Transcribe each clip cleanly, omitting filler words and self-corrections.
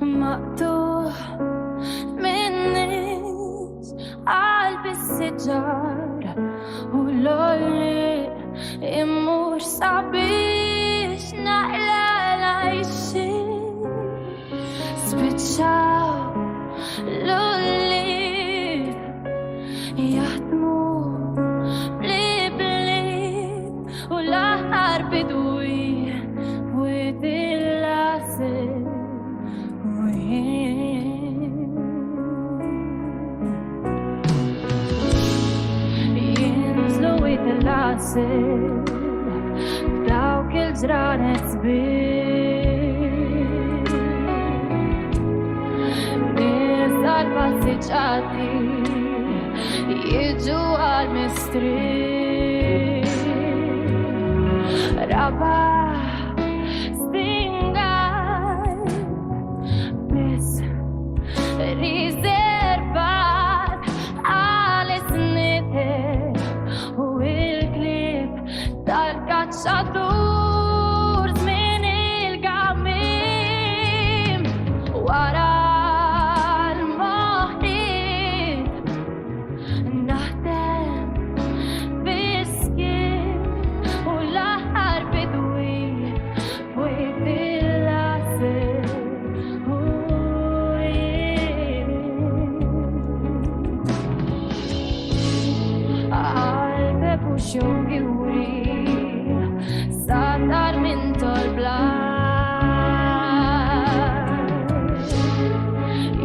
مقطوع من قلب السجارة ولولي مش صعبيش نقلة لعيشي سبتشاو لولي يهدمو بلي ولا حرب دوي ودي لاسي ينزلوا ويتلاسل داوك الجرانة سبيل نزال باسجاتي يجوا عالمستري رابع riservat alle snete u il-klib tal-kacċatur żmien il-gamim wara l-moħħit naħdem biskin u l-aħħar bidwi fwit il-laser Show you Satar min tolblan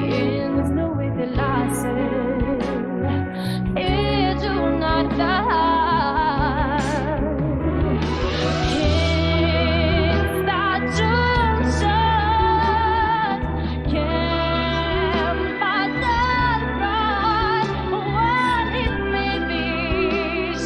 Jinżlu with the laser Iġu nadar Kien staġun xat Kem badal rar Waħid mibix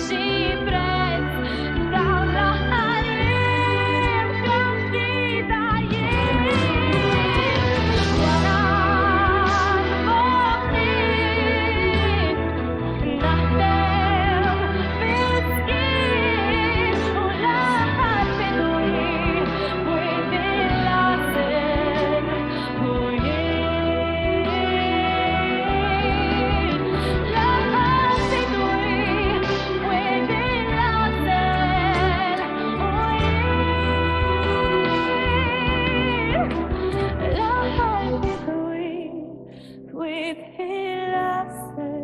with his laser,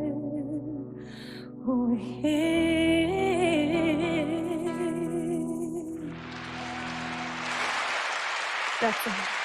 That's it.